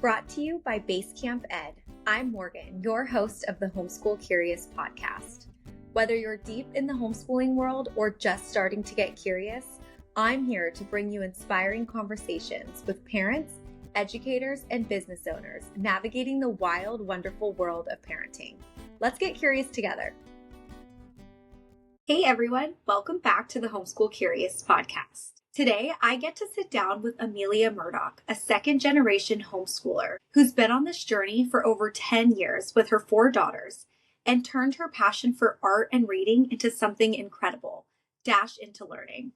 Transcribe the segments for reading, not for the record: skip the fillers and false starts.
Brought to you by Basecamp Ed. I'm Morgan, your host of the Homeschool Curious podcast. Whether you're deep in the homeschooling world or just starting to get curious, I'm here to bring you inspiring conversations with parents, educators, and business owners navigating the wild, wonderful world of parenting. Let's get curious together. Hey everyone, welcome back to the Homeschool Curious podcast. Today, I get to sit down with Amelia Murdock, a second-generation homeschooler who's been on this journey for over 10 years with her 4 daughters and turned her passion for art and reading into something incredible, dash into learning.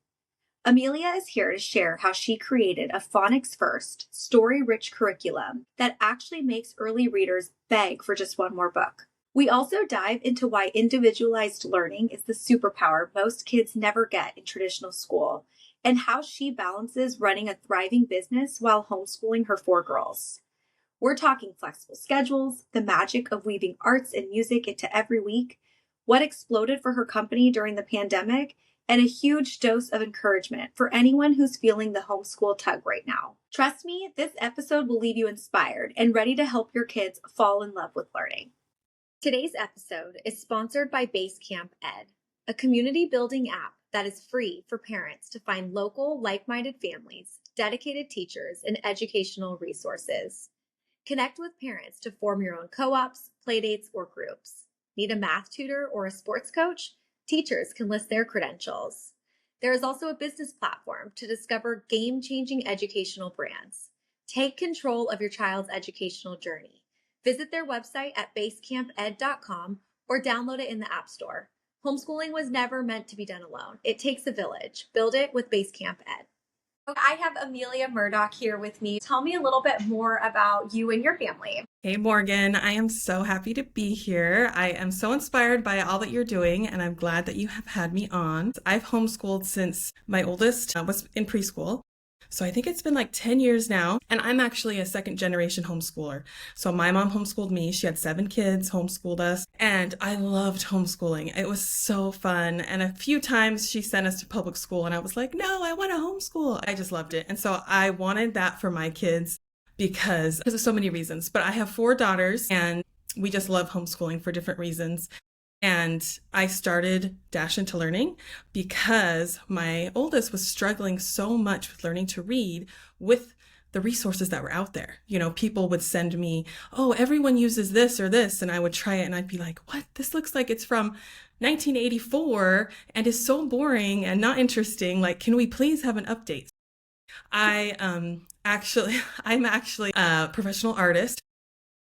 Amelia is here to share how she created a phonics-first, story-rich curriculum that actually makes early readers beg for just one more book. We also dive into why individualized learning is the superpower most kids never get in traditional school, and how she balances running a thriving business while homeschooling her 4 girls. We're talking flexible schedules, the magic of weaving arts and music into every week, what exploded for her company during the pandemic, and a huge dose of encouragement for anyone who's feeling the homeschool tug right now. Trust me, this episode will leave you inspired and ready to help your kids fall in love with learning. Today's episode is sponsored by Basecamp Ed, a community building app that is free for parents to find local, like-minded families, dedicated teachers, and educational resources. Connect with parents to form your own co-ops, playdates, or groups. Need a math tutor or a sports coach? Teachers can list their credentials. There is also a business platform to discover game-changing educational brands. Take control of your child's educational journey. Visit their website at basecamped.com or download it in the App Store. Homeschooling was never meant to be done alone. It takes a village. Build it with Basecamp Ed. I have Amelia Murdock here with me. Tell me a little bit more about you and your family. Hey Morgan, I am so happy to be here. I am so inspired by all that you're doing, and I'm glad that you have had me on. I've homeschooled since my oldest was in preschool. So I think it's been like 10 years now, and I'm actually a second generation homeschooler. So my mom homeschooled me. She had 7 kids, homeschooled us, and I loved homeschooling. It was so fun. And a few times she sent us to public school and I was like, no, I want to homeschool. I just loved it. And so I wanted that for my kids because of so many reasons. But I have 4 daughters and we just love homeschooling for different reasons. And I started Dash into Learning because my oldest was struggling so much with learning to read with the resources that were out there. You know, people would send me, oh, everyone uses this or this. And I would try it and I'd be like, what? This looks like it's from 1984 and is so boring and not interesting. Like, can we please have an update? I'm actually a professional artist.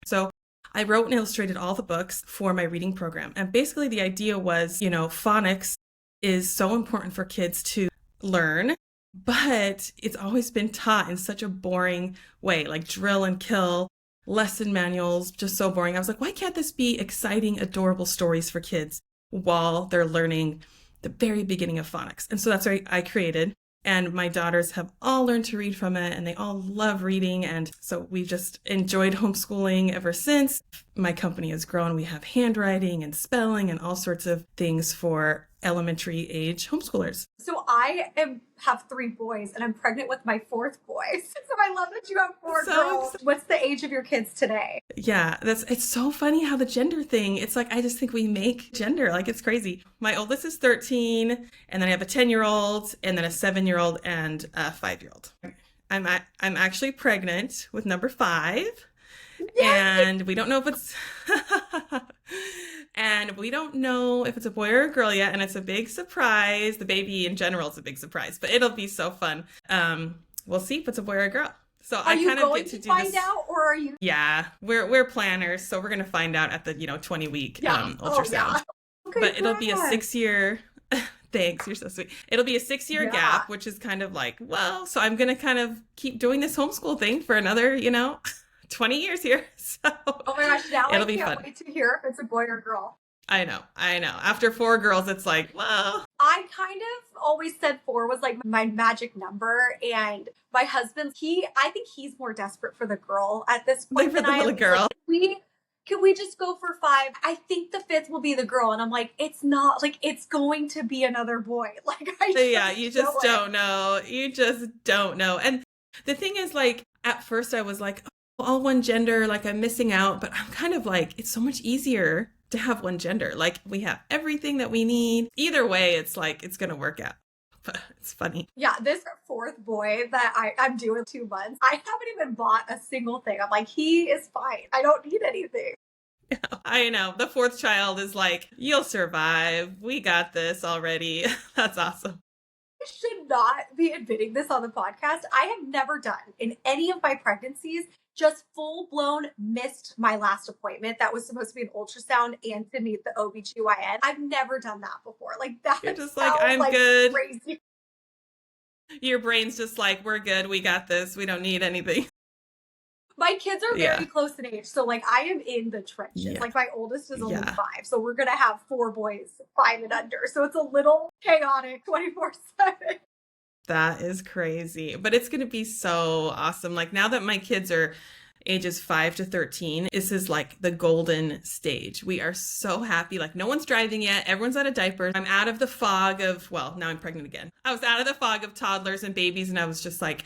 So I wrote and illustrated all the books for my reading program. And basically the idea was, you know, phonics is so important for kids to learn, but it's always been taught in such a boring way, like drill and kill, lesson manuals, just so boring. I was like, why can't this be exciting, adorable stories for kids while they're learning the very beginning of phonics? And so that's what I created. And my daughters have all learned to read from it and they all love reading. And so we've just enjoyed homeschooling ever since. My company has grown. We have handwriting and spelling and all sorts of things for elementary age homeschoolers. So I have 3 boys and I'm pregnant with my 4th boy. So I love that you have 4 girls. What's the age of your kids today? Yeah, it's so funny how the gender thing, it's like, I just think we make gender, like it's crazy. My oldest is 13 and then I have a 10-year-old and then a 7-year-old and a 5-year-old. I'm actually pregnant with number 5. Yay! And we don't know if it's a boy or a girl yet, and it's a big surprise. The baby in general is a big surprise, but it'll be so fun. We'll see if it's a boy or a girl. So I kind of get to do find out, or are you? Yeah, we're planners, so we're gonna find out at the 20-week ultrasound. Oh, yeah. Okay, but it'll be a 6-year. Thanks, you're so sweet. It'll be a 6-year gap, which is kind of like, well, so I'm gonna kind of keep doing this homeschool thing for another 20 years here. So oh my gosh, now it'll I be can't fun. wait to hear if it's a boy or girl. I know. After 4 girls, it's like, well. I kind of always said 4 was like my magic number. And my husband, I think he's more desperate for the girl at this point than I am. Girl. Like, can we just go for 5? I think the 5th will be the girl. And I'm like, it's not, like, it's going to be another boy. Like, you just don't know. You just don't know. And the thing is, like, at first I was like, all one gender, like I'm missing out. But I'm kind of like, it's so much easier to have one gender. Like we have everything that we need. Either way, it's like, it's going to work out. But it's funny. Yeah, this fourth boy that I'm due in 2 months, I haven't even bought a single thing. I'm like, he is fine. I don't need anything. Yeah, I know. The fourth child is like, you'll survive. We got this already. That's awesome. I should not be admitting this on the podcast. I have never done in any of my pregnancies, just full-blown missed my last appointment. That was supposed to be an ultrasound and to meet the OBGYN. I've never done that before. Like that. You're just like, I'm good. Crazy. Your brain's just like, we're good. We got this. We don't need anything. My kids are very close in age. So like I am in the trenches. Yeah. Like my oldest is only 5. So we're going to have 4 boys, 5 and under. So it's a little chaotic 24/7. That is crazy. But it's going to be so awesome. Like now that my kids are ages 5 to 13, this is like the golden stage. We are so happy. Like no one's driving yet. Everyone's out of diapers. I'm out of the fog of, well, now I'm pregnant again. I was out of the fog of toddlers and babies. And I was just like,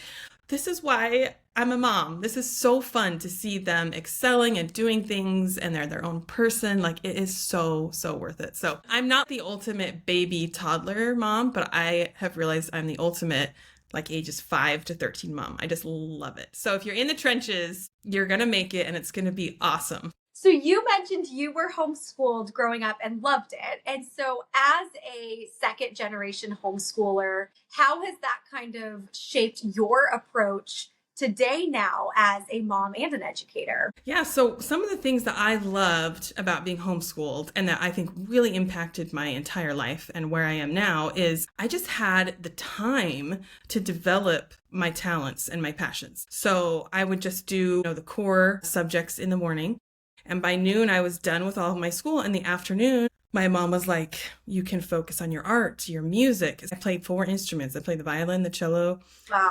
this is why I'm a mom. This is so fun to see them excelling and doing things and they're their own person. Like it is so, so worth it. So I'm not the ultimate baby toddler mom, but I have realized I'm the ultimate like ages 5 to 13 mom. I just love it. So if you're in the trenches, you're going to make it and it's going to be awesome. So you mentioned you were homeschooled growing up and loved it. And so as a second generation homeschooler, how has that kind of shaped your approach today now as a mom and an educator? Yeah, so some of the things that I loved about being homeschooled and that I think really impacted my entire life and where I am now is I just had the time to develop my talents and my passions. So I would just do, the core subjects in the morning. And by noon, I was done with all of my school. In the afternoon, my mom was like, you can focus on your art, your music. I played 4 instruments. I played the violin, the cello,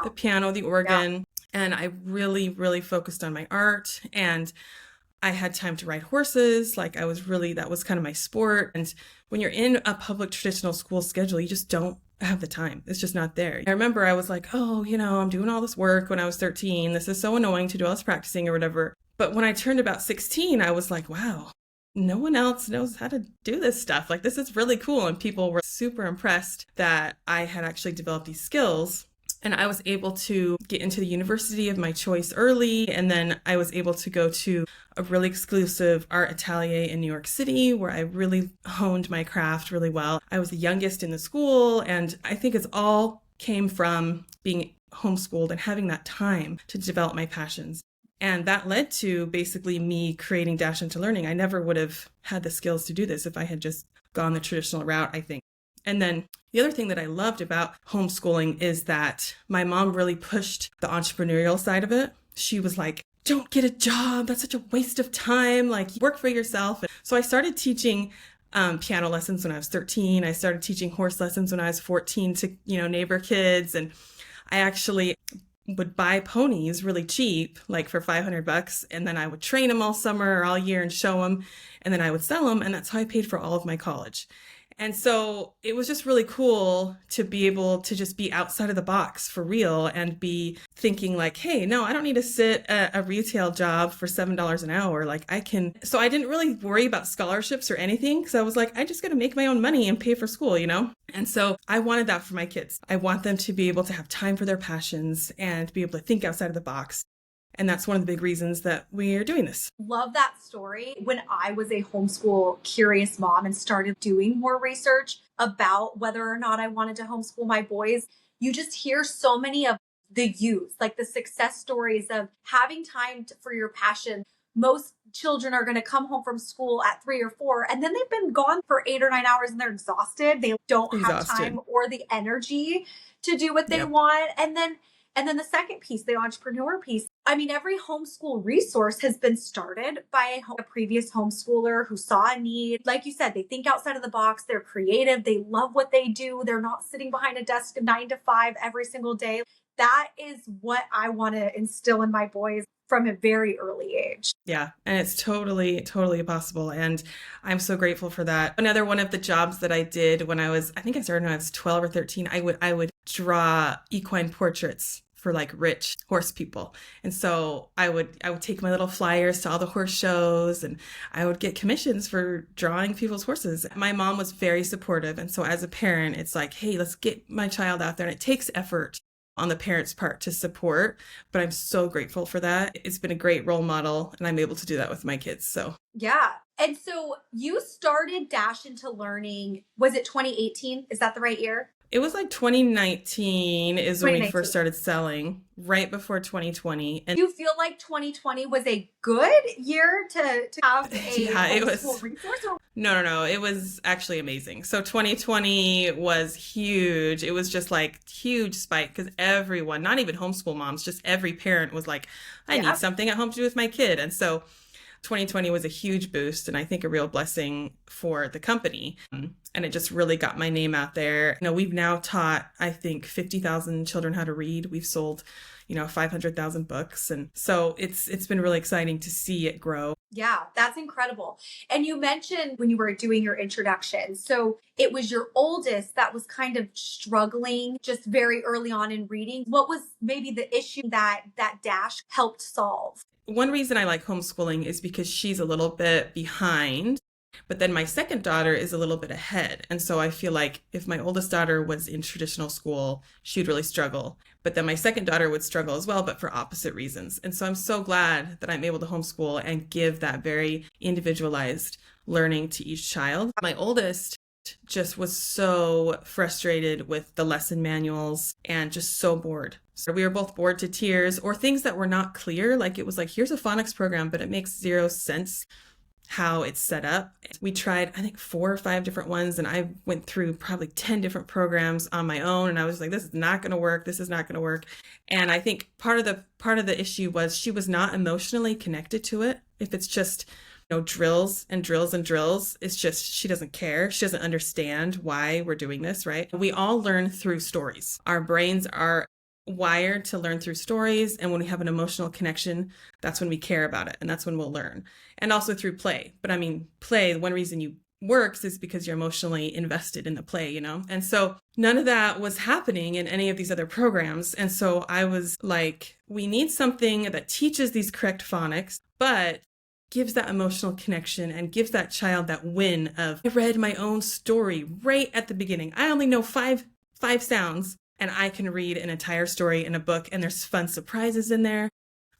the piano, the organ. Yeah. And I really, really focused on my art. And I had time to ride horses. Like that was kind of my sport. And when you're in a public traditional school schedule, you just don't have the time. It's just not there. I remember I was like, I'm doing all this work when I was 13. This is so annoying to do all this practicing or whatever. But when I turned about 16, I was like, wow, no one else knows how to do this stuff. Like, this is really cool. And people were super impressed that I had actually developed these skills. And I was able to get into the university of my choice early. And then I was able to go to a really exclusive art atelier in New York City where I really honed my craft really well. I was the youngest in the school. And I think it's all came from being homeschooled and having that time to develop my passions. And that led to basically me creating Dash Into Learning. I never would have had the skills to do this if I had just gone the traditional route, I think. And then the other thing that I loved about homeschooling is that my mom really pushed the entrepreneurial side of it. She was like, don't get a job. That's such a waste of time. Like, work for yourself. So I started teaching piano lessons when I was 13. I started teaching horse lessons when I was 14 to, neighbor kids. And I actually would buy ponies really cheap, like for $500. And then I would train them all summer or all year and show them. And then I would sell them. And that's how I paid for all of my college. And so it was just really cool to be able to just be outside of the box for real and be thinking like, hey, no, I don't need to sit at a retail job for $7 an hour. Like I can. So I didn't really worry about scholarships or anything because I was like, I just got to make my own money and pay for school, And so I wanted that for my kids. I want them to be able to have time for their passions and be able to think outside of the box. And that's one of the big reasons that we are doing this. Love that story. When I was a homeschool curious mom and started doing more research about whether or not I wanted to homeschool my boys, you just hear so many of the youth, like the success stories of having time for your passion. Most children are going to come home from school at 3 or 4, and then they've been gone for 8 or 9 hours and they're exhausted. They don't have time or the energy to do what they want. And then the second piece, the entrepreneur piece. I mean, every homeschool resource has been started by a previous homeschooler who saw a need. Like you said, they think outside of the box. They're creative. They love what they do. They're not sitting behind a desk 9 to 5 every single day. That is what I want to instill in my boys from a very early age. Yeah. And it's totally, totally possible. And I'm so grateful for that. Another one of the jobs that I did I think I started when I was 12 or 13, I would draw equine portraits for like rich horse people. And so I would take my little flyers to all the horse shows, and I would get commissions for drawing people's horses. My mom was very supportive. And so as a parent, it's like, hey, let's get my child out there. And it takes effort on the parents' part to support, but I'm so grateful for that. It's been a great role model, and I'm able to do that with my kids. So yeah. And so you started Dash into Learning, was it 2018? Is that the right year? It was like 2019 is when we first started selling, right before 2020. And do you feel like 2020 was a good year to have a homeschool resource? No. It was actually amazing. So 2020 was huge. It was just like huge spike because everyone, not even homeschool moms, just every parent was like, I need something at home to do with my kid. And so 2020 was a huge boost, and I think a real blessing for the company. And it just really got my name out there. We've now taught, I think, 50,000 children how to read. We've sold, 500,000 books. And so it's been really exciting to see it grow. Yeah, that's incredible. And you mentioned when you were doing your introduction, so it was your oldest that was kind of struggling just very early on in reading. What was maybe the issue that Dash helped solve? One reason I like homeschooling is because she's a little bit behind, but then my second daughter is a little bit ahead. And so I feel like if my oldest daughter was in traditional school, she'd really struggle. But then my second daughter would struggle as well, but for opposite reasons. And so I'm so glad that I'm able to homeschool and give that very individualized learning to each child. My oldest just was so frustrated with the lesson manuals and just so bored. So we were both bored to tears, or things that were not clear. Like it was like, here's a phonics program, but it makes zero sense how it's set up. We tried, I think, 4 or 5 different ones, and I went through probably 10 different programs on my own. And I was like, this is not going to work. This is not going to work. And I think part of the issue was she was not emotionally connected to it. If it's just drills and drills and drills, it's just, she doesn't care. She doesn't understand why we're doing this, right? We all learn through stories. Our brains are wired to learn through stories. And when we have an emotional connection, that's when we care about it. And that's when we'll learn. And also through play. But I mean, play, one reason you works is because you're emotionally invested in the play, And so none of that was happening in any of these other programs. And so I was like, we need something that teaches these correct phonics, but gives that emotional connection and gives that child that win of, I read my own story right at the beginning. I only know five sounds, and I can read an entire story in a book, and there's fun surprises in there.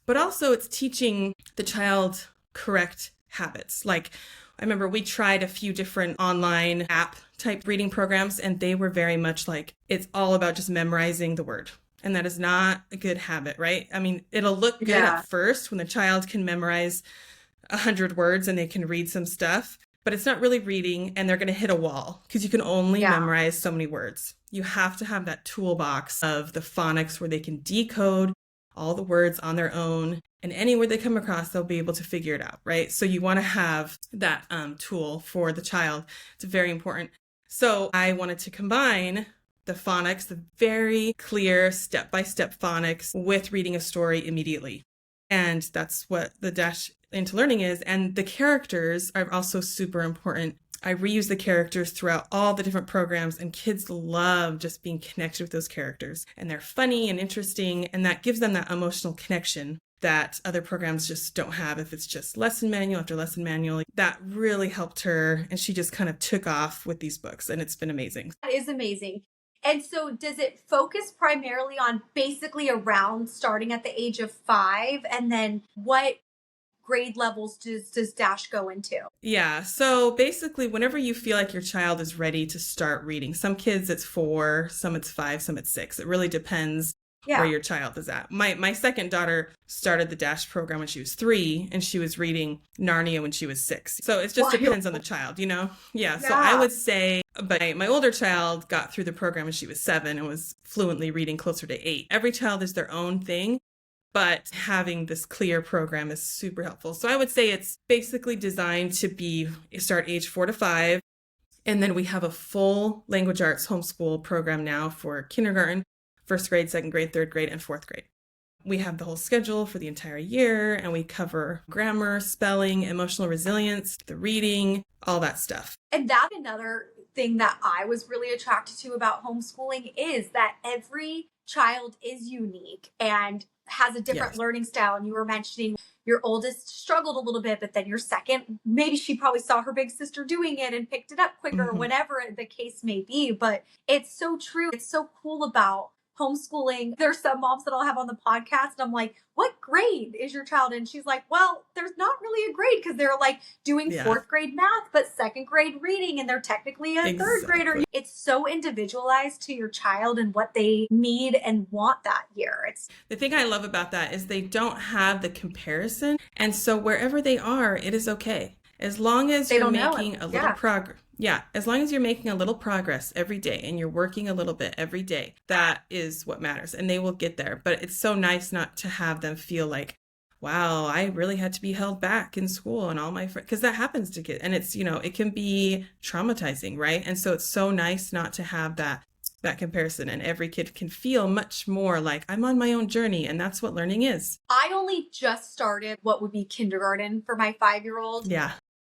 But also it's teaching the child correct habits. Like I remember we tried a few different online app type reading programs, and they were very much like, it's all about just memorizing the word. And that is not a good habit, right? I mean, it'll look good at first when the child can memorize 100 words and they can read some stuff, but it's not really reading, and they're going to hit a wall because you can only memorize so many words. You have to have that toolbox of the phonics where they can decode all the words on their own, and any word they come across, they'll be able to figure it out, right? So you want to have that tool for the child. It's very important. So I wanted to combine the phonics, the very clear step-by-step phonics, with reading a story immediately. And that's what the Dash into Learning is. And the characters are also super important. I reuse the characters throughout all the different programs, and kids love just being connected with those characters. And they're funny and interesting, and that gives them that emotional connection that other programs just don't have if it's just lesson manual after lesson manual. That really helped her, and she just kind of took off with these books, and it's been amazing. That is amazing. And so does it focus primarily on basically around starting at the age of 5, and then what grade levels does Dash go into? Yeah. So basically, whenever you feel like your child is ready to start reading, some kids it's 4, some it's 5, some it's 6. It really depends where your child is at. My second daughter started the Dash program when she was 3, and she was reading Narnia when she was 6. So it just depends on the child, Yeah. So I would say, but my older child got through the program when she was 7 and was fluently reading closer to 8. Every child is their own thing, but having this clear program is super helpful. So I would say it's basically designed to start age 4 to 5. And then we have a full language arts homeschool program now for kindergarten, 1st grade, 2nd grade, 3rd grade, and 4th grade. We have the whole schedule for the entire year, and we cover grammar, spelling, emotional resilience, the reading, all that stuff. And that's another thing that I was really attracted to about homeschooling is that every child is unique and has a different Yes. learning style. And you were mentioning your oldest struggled a little bit, but then your second, maybe she probably saw her big sister doing it and picked it up quicker, or whatever the case may be. But it's so true. It's so cool about homeschooling. There's some moms that I'll have on the podcast, and I'm like, what grade is your child in? She's like, well, there's not really a grade, because they're like doing fourth grade math, but second grade reading, and they're technically a third grader. It's so individualized to your child and what they need and want that year. It's the thing I love about that is they don't have the comparison. And so wherever they are, it is okay. As long as you're making a little progress. Yeah, as long as you're making a little progress every day and you're working a little bit every day, that is what matters, and they will get there. But it's so nice not to have them feel like, wow, I really had to be held back in school and all my friends, because that happens to kids, and it's, it can be traumatizing, right? And so it's so nice not to have that comparison, and every kid can feel much more like I'm on my own journey, and that's what learning is. I only just started what would be kindergarten for my 5-year-old. Yeah.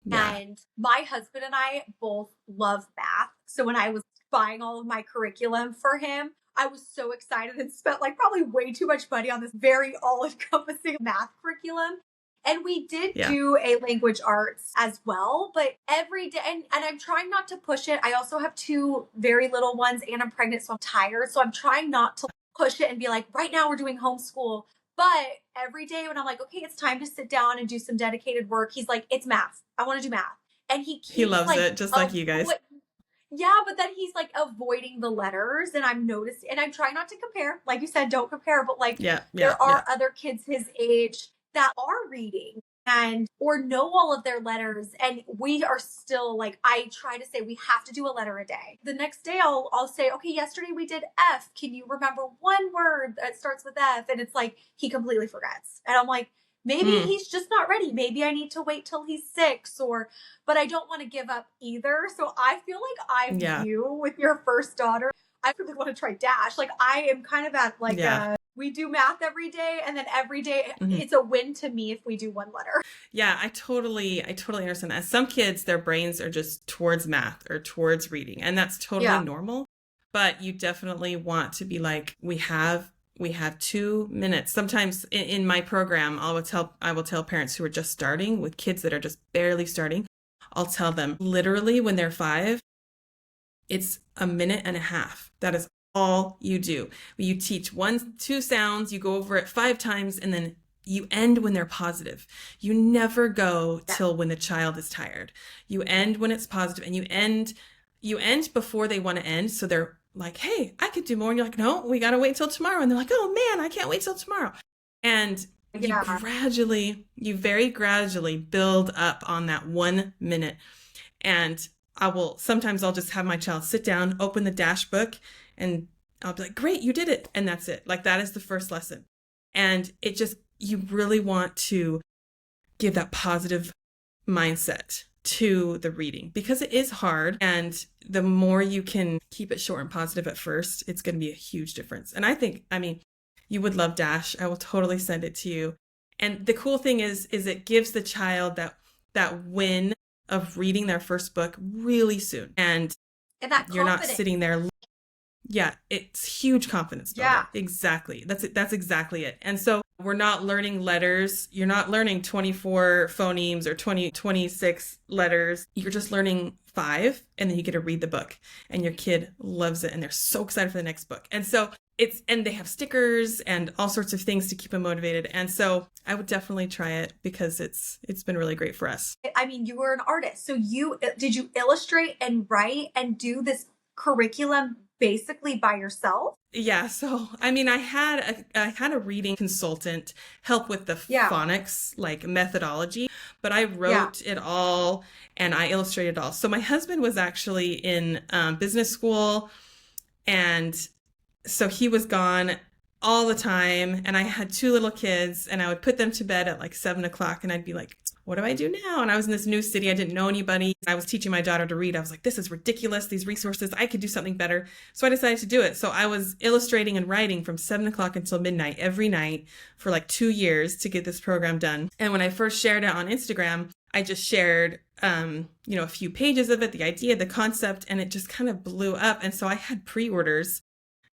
And my husband and I both love math. So when I was buying all of my curriculum for him, I was so excited and spent like probably way too much money on this very all-encompassing math curriculum. And we did do a language arts as well, but every day, and I'm trying not to push it. I also have 2 very little ones, and I'm pregnant, so I'm tired. So I'm trying not to push it and be like, right now we're doing homeschool. But every day when I'm like, okay, it's time to sit down and do some dedicated work, he's like, it's math. I want to do math. And he loves it, just like you guys. Yeah, but then he's like avoiding the letters, and I'm noticing, and I'm trying not to compare. Like you said, don't compare, but like there are other kids his age that are reading and or know all of their letters, and we are still like, I try to say we have to do a letter a day. The next day I'll say, okay, yesterday we did F. Can you remember one word that starts with F? And it's like he completely forgets. And I'm like, maybe he's just not ready. Maybe I need to wait till he's 6, but I don't want to give up either. So I feel like I'm you with your first daughter. I really want to try Dash. Like I am kind of at like we do math every day, and then every day it's a win to me if we do one letter. Yeah, I totally understand that. Some kids, their brains are just towards math or towards reading, and that's totally normal. But you definitely want to be like, we have 2 minutes. Sometimes in my program, I will tell parents who are just starting with kids that are just barely starting. I'll tell them literally when they're 5, it's a minute and a half. That is all you do. You teach 1-2 sounds, you go over it 5 times, and then you end when they're positive. You never go till when the child is tired. You end when it's positive, and you end before they want to end. So they're like, hey, I could do more. And you're like, no, we got to wait till tomorrow. And they're like, oh man, I can't wait till tomorrow. And you very gradually build up on that 1 minute. And sometimes I'll just have my child sit down, open the Dash book, and I'll be like, great, you did it. And that's it. Like that is the first lesson. And you really want to give that positive mindset to the reading, because it is hard. And the more you can keep it short and positive at first, it's going to be a huge difference. And I mean, you would love Dash. I will totally send it to you. And the cool thing is it gives the child that win of reading their first book really soon. And that you're not sitting there. Yeah, it's huge confidence builder. Yeah, exactly. That's exactly it. And so we're not learning letters. You're not learning 24 phonemes or 26 letters. You're just learning 5, and then you get to read the book, and your kid loves it, and they're so excited for the next book. And so and they have stickers and all sorts of things to keep them motivated. And so I would definitely try it, because it's been really great for us. I mean, you were an artist. So did you illustrate and write and do this curriculum basically by yourself? Yeah. So, I mean, I had a reading consultant help with the phonics, like methodology, but I wrote it all and I illustrated it all. So my husband was actually in business school, and so he was gone all the time. And I had two little kids, and I would put them to bed at like 7 o'clock, and I'd be like, what do I do now? And I was in this new city. I didn't know anybody. I was teaching my daughter to read. I was like, this is ridiculous. These resources, I could do something better. So I decided to do it. So I was illustrating and writing from 7 o'clock until midnight every night for like 2 years to get this program done. And when I first shared it on Instagram, I just shared, a few pages of it, the idea, the concept, and it just kind of blew up. And so I had pre-orders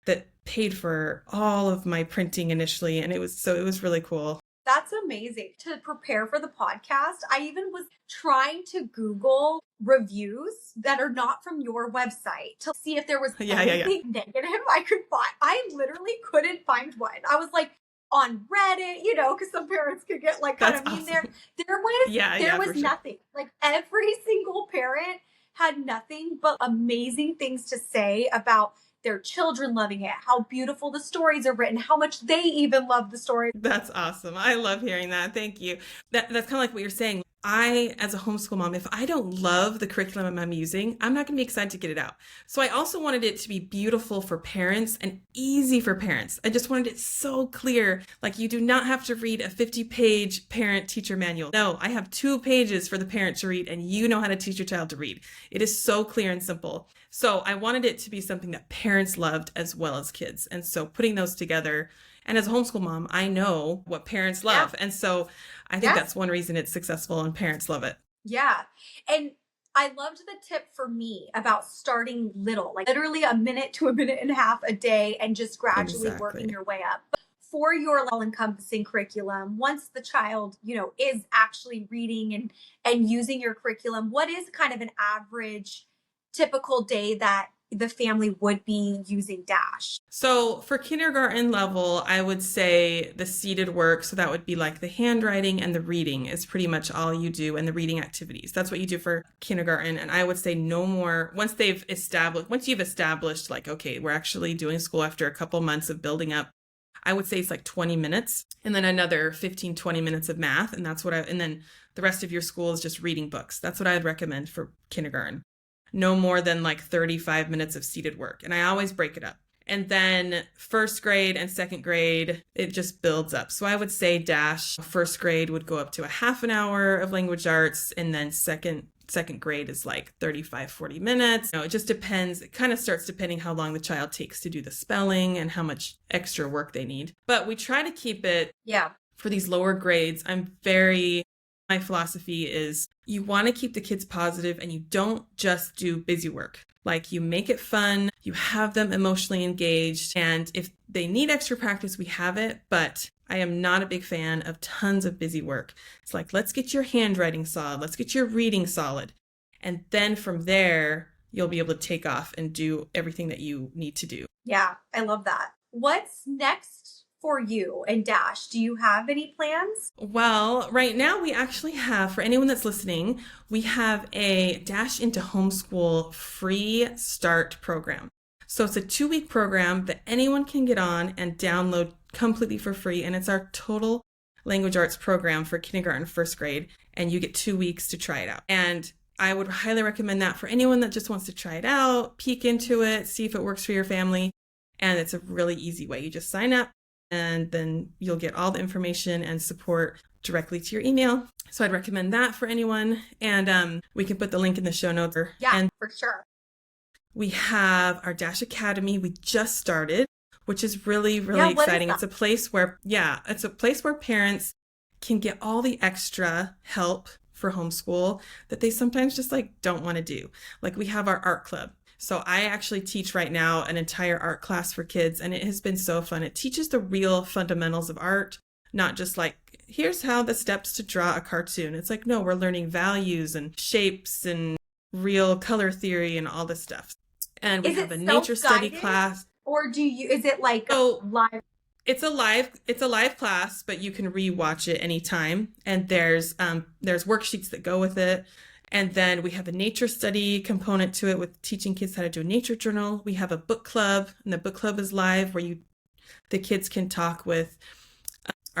that paid for all of my printing initially. And it was really cool. That's amazing. To prepare for the podcast, I even was trying to Google reviews that are not from your website to see if there was anything negative I could find. I literally couldn't find one. I was like on Reddit, because some parents could get like kind of mean there. There was nothing. Like every single parent had nothing but amazing things to say about their children loving it, how beautiful the stories are written, how much they even love the story. That's awesome. I love hearing that. Thank you. That's kind of like what you're saying. I, as a homeschool mom, if I don't love the curriculum I'm using, I'm not going to be excited to get it out. So I also wanted it to be beautiful for parents and easy for parents. I just wanted it so clear. Like, you do not have to read a 50-page parent-teacher manual. No, I have 2 pages for the parent to read, and you know how to teach your child to read. It is so clear and simple. So I wanted it to be something that parents loved as well as kids. And so putting those together, and as a homeschool mom, I know what parents love. And so I think that's one reason it's successful and parents love it. Yeah. And I loved the tip for me about starting little, like literally a minute to a minute and a half a day and just gradually working your way up. But for your all-encompassing curriculum, once the child, is actually reading and using your curriculum, what is kind of an average typical day that the family would be using Dash? So for kindergarten level, I would say the seated work. So that would be like the handwriting and the reading is pretty much all you do, and the reading activities. That's what you do for kindergarten. And I would say no more, once you've established like, okay, we're actually doing school after a couple months of building up, I would say it's like 20 minutes and then another 15, 20 minutes of math. And and then the rest of your school is just reading books. That's what I'd recommend for kindergarten. No more than like 35 minutes of seated work. And I always break it up. And then first grade and second grade, it just builds up. So I would say Dash first grade would go up to a half an hour of language arts. And then second grade is like 35, 40 minutes. It just depends. It kind of starts depending how long the child takes to do the spelling and how much extra work they need. But we try to keep it for these lower grades. My philosophy is you want to keep the kids positive, and you don't just do busy work. Like, you make it fun, you have them emotionally engaged, and if they need extra practice, we have it. But I am not a big fan of tons of busy work. It's like, let's get your handwriting solid, let's get your reading solid. And then from there, you'll be able to take off and do everything that you need to do. Yeah, I love that. What's next for you and Dash? Do you have any plans? Well, right now we actually have, for anyone that's listening, we have a Dash into Homeschool free start program. So it's a 2-week program that anyone can get on and download completely for free. And it's our total language arts program for kindergarten, first grade. And you get 2 weeks to try it out. And I would highly recommend that for anyone that just wants to try it out, peek into it, see if it works for your family. And it's a really easy way. You just sign up, and then you'll get all the information and support directly to your email. So I'd recommend that for anyone. And we can put the link in the show notes. Yeah, for sure. We have our Dash Academy. We just started, which is really, really exciting. It's a place where, parents can get all the extra help for homeschool that they sometimes just don't want to do. Like, we have our art club. So I actually teach right now an entire art class for kids, and it has been so fun. It teaches the real fundamentals of art, not just here's how the steps to draw a cartoon. It's like, no, we're learning values and shapes and real color theory and all this stuff. And we have a nature study class. Or is it live? It's a live class, but you can rewatch it anytime. And there's worksheets that go with it. And then we have a nature study component to it with teaching kids how to do a nature journal. We have a book club, and the book club is live where the kids can talk with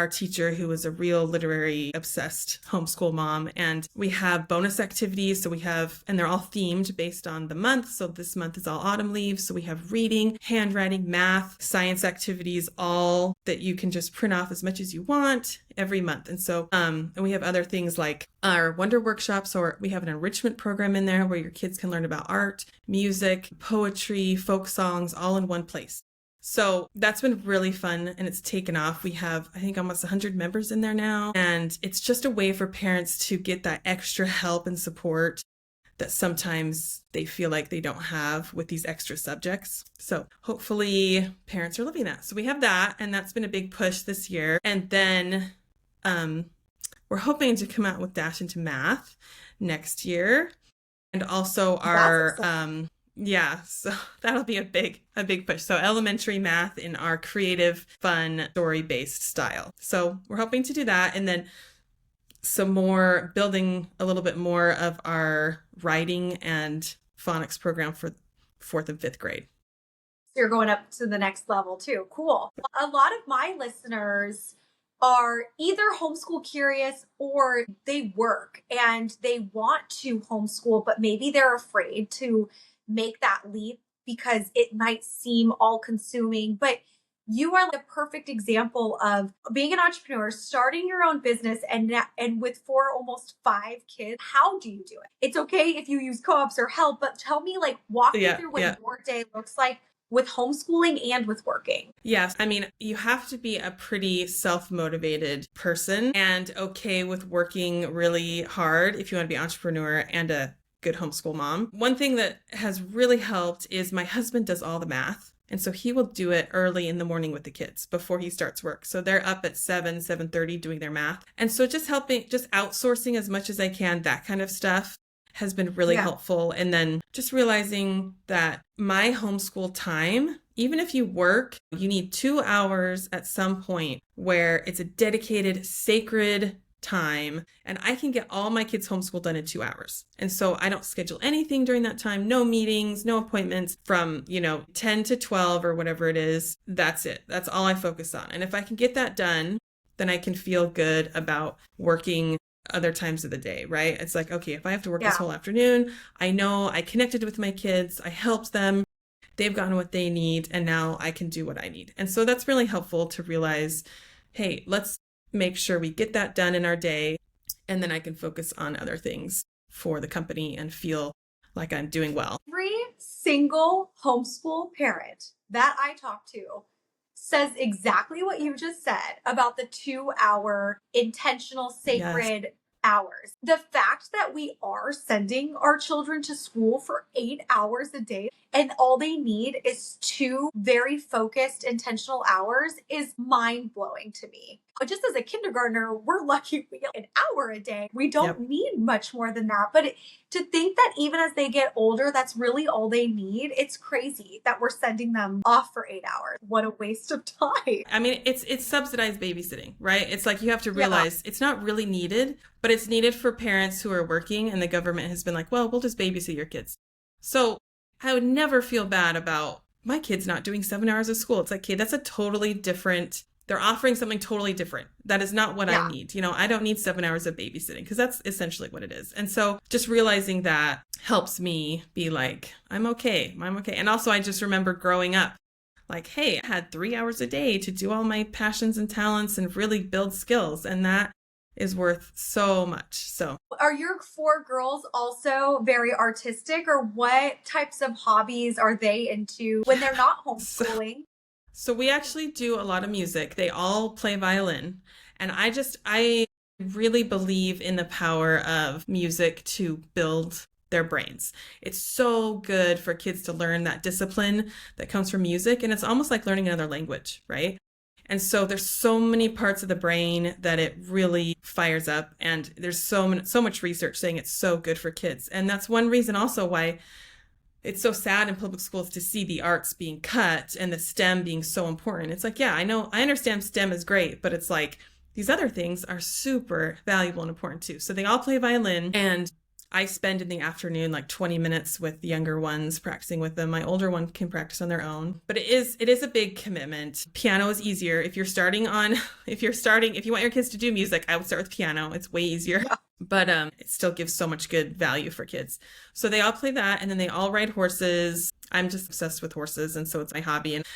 our teacher who is a real literary obsessed homeschool mom. And we have bonus activities. So we have, and they're all themed based on the month. So this month is all autumn leaves. So we have reading, handwriting, math, science activities, all that you can just print off as much as you want every month. And so, and we have other things like our Wonder Workshops, or we have an enrichment program in there where your kids can learn about art, music, poetry, folk songs, all in one place. So that's been really fun and it's taken off. We have, I think, almost 100 members in there now. And it's just a way for parents to get that extra help and support that sometimes they feel like they don't have with these extra subjects. So hopefully parents are loving that. So we have that, and that's been a big push this year. And then we're hoping to come out with Dash into Math next year. And also our yeah, so that'll be a big push. So elementary math in our creative, fun, story-based style. So we're hoping to do that, and then some more, building a little bit more of our writing and phonics program for 4th and 5th grade. So you're going up to the next level too. Cool. A lot of my listeners are either homeschool curious or they work and they want to homeschool, but maybe they're afraid to make that leap because it might seem all consuming. But you are the perfect example of being an entrepreneur, starting your own business, and with almost 5 kids. How do you do it? It's okay if you use co-ops or help, but tell me, walk me through what your day looks like with homeschooling and with working. Yes. I mean, you have to be a pretty self-motivated person and okay with working really hard if you want to be an entrepreneur and a good homeschool mom. One thing that has really helped is my husband does all the math. And so he will do it early in the morning with the kids before he starts work. So they're up at 7:30 doing their math. And so just outsourcing as much as I can, that kind of stuff has been really helpful. And then just realizing that my homeschool time, even if you work, you need 2 hours at some point where it's a dedicated, sacred time, and I can get all my kids' homeschool done in 2 hours. And so I don't schedule anything during that time, no meetings, no appointments from, 10 to 12 or whatever it is. That's it. That's all I focus on. And if I can get that done, then I can feel good about working other times of the day, right? It's like, okay, if I have to work this whole afternoon, I know I connected with my kids, I helped them, they've gotten what they need, and now I can do what I need. And so that's really helpful to realize, hey, let's make sure we get that done in our day, and then I can focus on other things for the company and feel like I'm doing well. Every single homeschool parent that I talk to says exactly what you just said about the 2-hour intentional sacred hours. The fact that we are sending our children to school for 8 hours a day and all they need is 2 very focused intentional hours is mind-blowing to me. Just as a kindergartner, we're lucky we get an hour a day. We don't need much more than that. But to think that even as they get older, that's really all they need, it's crazy that we're sending them off for 8 hours. What a waste of time. I mean, it's subsidized babysitting, right? It's like you have to realize it's not really needed, but it's needed for parents who are working, and the government has been like, well, we'll just babysit your kids. So I would never feel bad about my kids not doing 7 hours of school. It's like, okay, that's a totally different, they're offering something totally different. That is not what I need. I don't need 7 hours of babysitting, because that's essentially what it is. And so just realizing that helps me be like, I'm okay. And also I just remember growing up, like, hey, I had 3 hours a day to do all my passions and talents and really build skills. And that is worth so much. So are your 4 girls also very artistic, or what types of hobbies are they into when they're not homeschooling? So we actually do a lot of music. They all play violin. And I really believe in the power of music to build their brains. It's so good for kids to learn that discipline that comes from music. And it's almost like learning another language, right? And so there's so many parts of the brain that it really fires up. And there's so much research saying it's so good for kids. And that's one reason also why it's so sad in public schools to see the arts being cut and the STEM being so important. It's like, I understand STEM is great, but it's like these other things are super valuable and important too. So they all play violin, and I spend in the afternoon like 20 minutes with the younger ones practicing with them. My older one can practice on their own, but it is a big commitment. Piano is easier. If you want your kids to do music, I would start with piano. It's way easier. Yeah. But it still gives so much good value for kids. So they all play that, and then they all ride horses. I'm just obsessed with horses, and so it's my hobby. And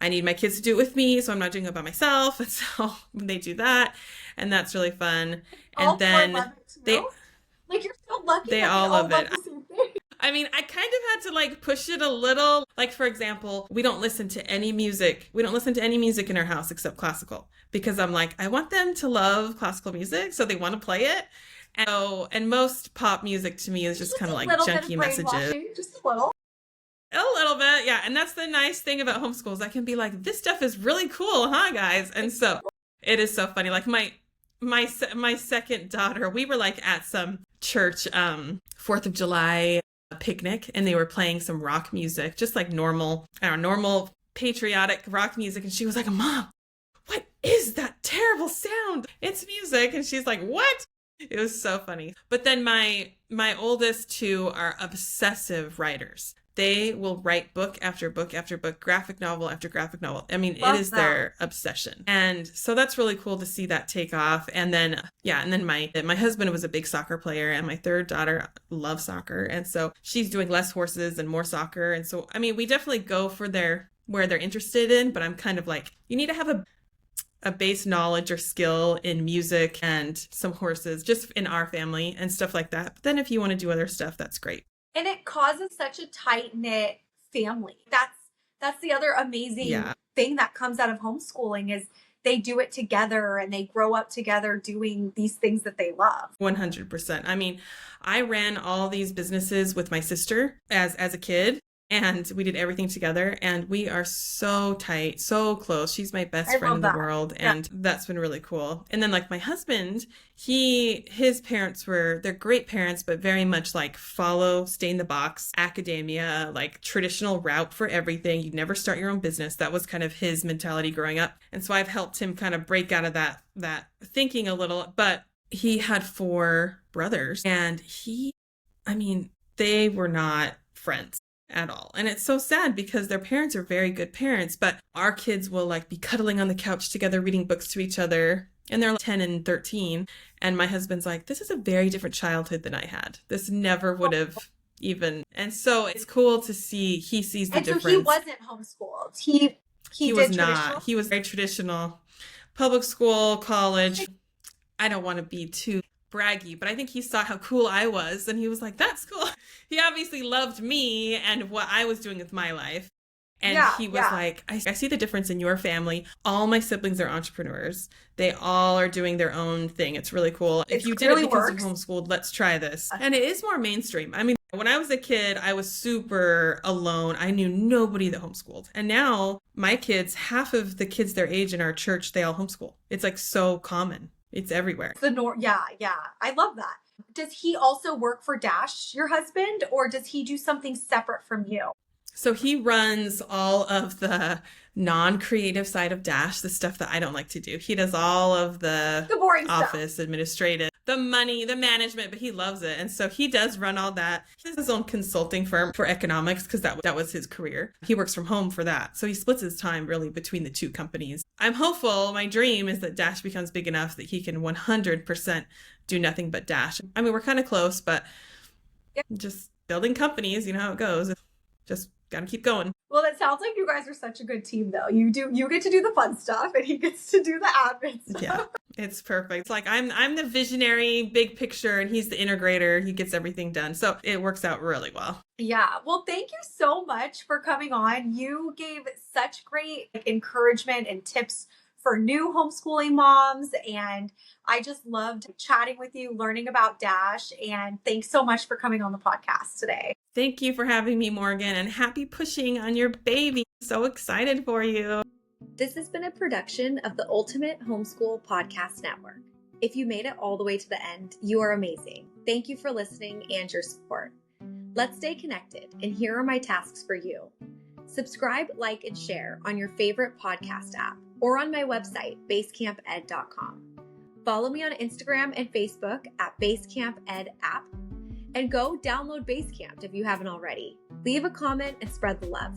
I need my kids to do it with me, so I'm not doing it by myself. And so they do that, and that's really fun. And all then they like, you're so lucky. They all love it. I mean, I kind of had to like push it a little. Like, for example, we don't listen to any music. We don't listen to any music in our house except classical, because I'm like, I want them to love classical music, so they want to play it. And most pop music to me is just kind of like junky messages. Just a little. A little bit, yeah. And that's the nice thing about homeschools. I can be like, this stuff is really cool, huh, guys? And so it is so funny. Like my second daughter, we were like at some church 4th of July picnic, and they were playing some rock music, just like normal patriotic rock music. And she was like, Mom, what is that terrible sound? It's music. And she's like, what? It was so funny. But then my oldest two are obsessive writers. They will write book after book after book, graphic novel after graphic novel. I mean, it is their obsession. And so that's really cool to see that take off. And then, my husband was a big soccer player, and my third daughter loves soccer. And so she's doing less horses and more soccer. And so, I mean, we definitely go for where they're interested in, but I'm kind of like, you need to have a base knowledge or skill in music and some horses just in our family and stuff like that. But then if you want to do other stuff, that's great. And it causes such a tight-knit family. That's the other amazing thing that comes out of homeschooling is they do it together and they grow up together doing these things that they love. 100%. I mean, I ran all these businesses with my sister as a kid. And we did everything together, and we are so tight, so close. She's my best friend in the world, and that's been really cool. And then like my husband, his parents they're great parents, but very much like stay in the box, academia, like traditional route for everything. You never start your own business. That was kind of his mentality growing up. And so I've helped him kind of break out of that thinking a little, but he had 4 brothers, and they were not friends at all. And it's so sad because their parents are very good parents, but our kids will like be cuddling on the couch together, reading books to each other, and they're like 10 and 13. And my husband's like, this is a very different childhood than I had. This never would have even. And so it's cool to see he sees the difference. So he wasn't homeschooled. He was not. He was very traditional. Public school, college. I don't want to be too braggy, but I think he saw how cool I was, and he was like, that's cool. He obviously loved me and what I was doing with my life. And he was like, I see the difference in your family. All my siblings are entrepreneurs. They all are doing their own thing. It's really cool. If you did it because you homeschooled, let's try this. And it is more mainstream. I mean, when I was a kid, I was super alone. I knew nobody that homeschooled. And now my kids, half of the kids their age in our church, they all homeschool. It's like so common. It's everywhere. It's the norm. Yeah. I love that. Does he also work for Dash, your husband, or does he do something separate from you? So he runs all of the non-creative side of Dash, the stuff that I don't like to do. He does all of the boring office, stuff. Administrative, the money, the management, but he loves it. And so he does run all that. He has his own consulting firm for economics because that was his career. He works from home for that. So he splits his time really between the two companies. I'm hopeful. My dream is that Dash becomes big enough that he can 100% do nothing but Dash. I mean, we're kind of close, but just building companies, you know how it goes. Just gotta keep going. Well, it sounds like you guys are such a good team, though. You get to do the fun stuff, and he gets to do the admin stuff. Yeah, it's perfect. It's like I'm the visionary, big picture, and he's the integrator. He gets everything done, so it works out really well. Yeah. Well, thank you so much for coming on. You gave such great encouragement and tips for new homeschooling moms, and I just loved chatting with you, learning about Dash, and thanks so much for coming on the podcast today. Thank you for having me, Morgan, and happy pushing on your baby. So excited for you. This has been a production of the Ultimate Homeschool Podcast Network. If you made it all the way to the end, you are amazing. Thank you for listening and your support. Let's stay connected, and here are my tasks for you. Subscribe, like, and share on your favorite podcast app or on my website, basecamped.com. Follow me on Instagram and Facebook at basecamped.app. And go download Basecamp if you haven't already. Leave a comment and spread the love.